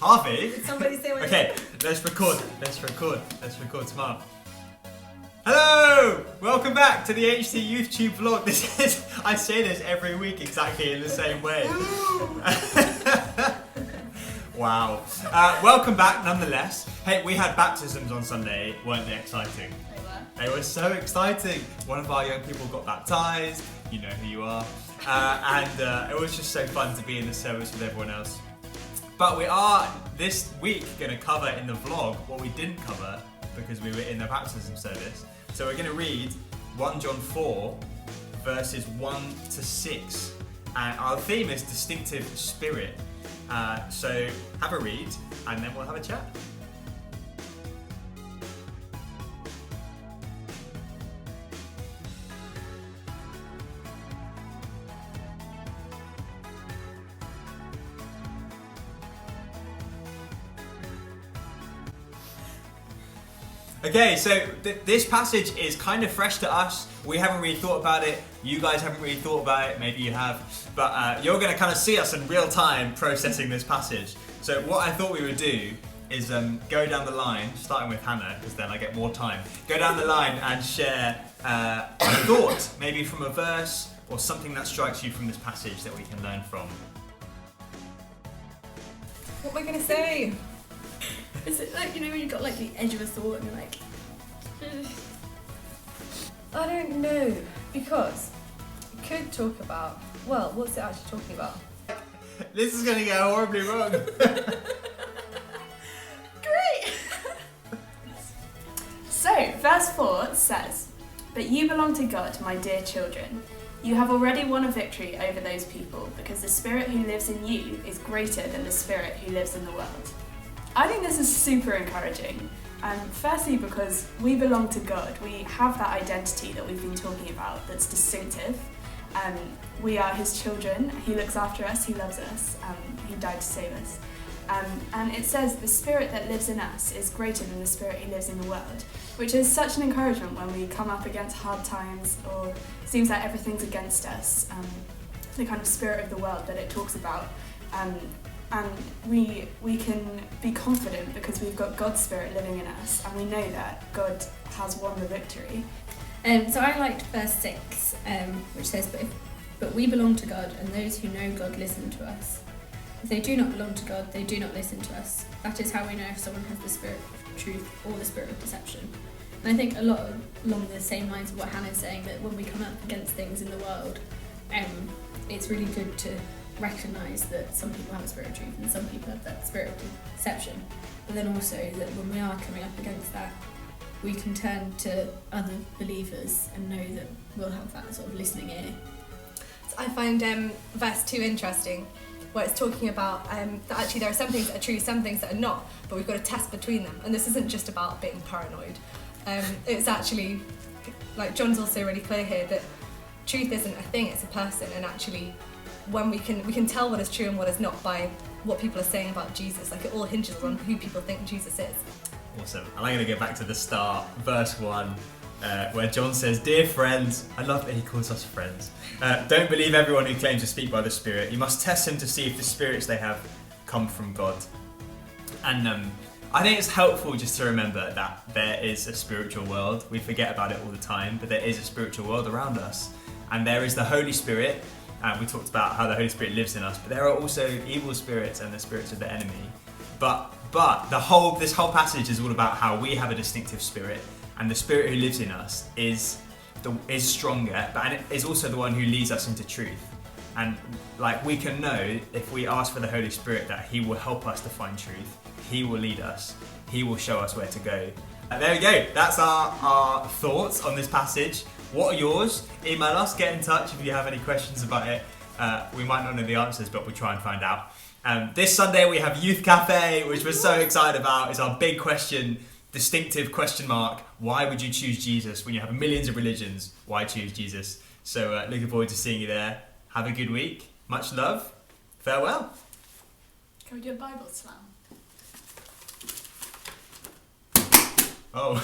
Harvey? Did somebody say what? Okay, let's record tomorrow. Hello! Welcome back to the HT YouTube vlog. I say this every week exactly in the same way. Wow. Welcome back nonetheless. Hey, we had baptisms on Sunday, weren't they exciting? They were so exciting. One of our young people got baptised, you know who you are. And it was just so fun to be in the service with everyone else. But we are, this week, going to cover in the vlog what we didn't cover because we were in the baptism service. So we're going to read 1 John 4, verses 1 to 6. And our theme is distinctive spirit. So have a read, and then we'll have a chat. Okay, so this passage is kind of fresh to us. We haven't really thought about it. You guys haven't really thought about it. Maybe you have. But you're going to kind of see us in real time processing this passage. So what I thought we would do is go down the line, starting with Hannah, because then I get more time. Go down the line and share a thought, maybe from a verse or something that strikes you from this passage that we can learn from. What am I going to say? Is it like, you know, when you've got like the edge of a thought and you're like... I don't know, because we could talk about, well, what's it actually talking about? This is going to go horribly wrong. Great! So, verse 4 says, "But you belong to God, my dear children. You have already won a victory over those people, because the Spirit who lives in you is greater than the Spirit who lives in the world." I think this is super encouraging. Firstly, because we belong to God. We have that identity that we've been talking about that's distinctive. We are His children. He looks after us. He loves us. He died to save us. And it says the Spirit that lives in us is greater than the Spirit who lives in the world, which is such an encouragement when we come up against hard times or seems like everything's against us. The kind of spirit of the world that it talks about. And we can be confident because we've got God's Spirit living in us, and we know that God has won the victory. So I liked verse 6, which says, but we belong to God, and those who know God listen to us. If they do not belong to God, they do not listen to us. That is how we know if someone has the spirit of truth or the spirit of deception. And I think a lot along the same lines of what Hannah's saying, that when we come up against things in the world, it's really good to recognise that some people have a spirit of truth and some people have that spirit of deception, but then also that when we are coming up against that, we can turn to other believers and know that we'll have that sort of listening ear. So I find verse 2 interesting, where it's talking about that actually there are some things that are true, some things that are not, but we've got to test between them. And this isn't just about being paranoid. It's actually, like John's also really clear here, that truth isn't a thing, it's a person, and actually when we can tell what is true and what is not by what people are saying about Jesus. Like, it all hinges on who people think Jesus is. Awesome. And I'm going to go back to the start, verse 1, where John says, "Dear friends," I love that he calls us friends, "don't believe everyone who claims to speak by the Spirit. You must test them to see if the spirits they have come from God." And I think it's helpful just to remember that there is a spiritual world. We forget about it all the time, but there is a spiritual world around us. And there is the Holy Spirit. We talked about how the Holy Spirit lives in us, but there are also evil spirits and the spirits of the enemy. But this whole passage is all about how we have a distinctive spirit, and the Spirit who lives in us is stronger, and it is also the one who leads us into truth. And like, we can know if we ask for the Holy Spirit that He will help us to find truth. He will lead us. He will show us where to go. There we go. That's our thoughts on this passage. What are yours? Email us, get in touch if you have any questions about it. We might not know the answers, but we'll try and find out. This Sunday we have Youth Cafe, which we're so excited about. It's our big question, distinctive question mark. Why would you choose Jesus when you have millions of religions? Why choose Jesus? So looking forward to seeing you there. Have a good week. Much love. Farewell. Can we do a Bible slam? Oh.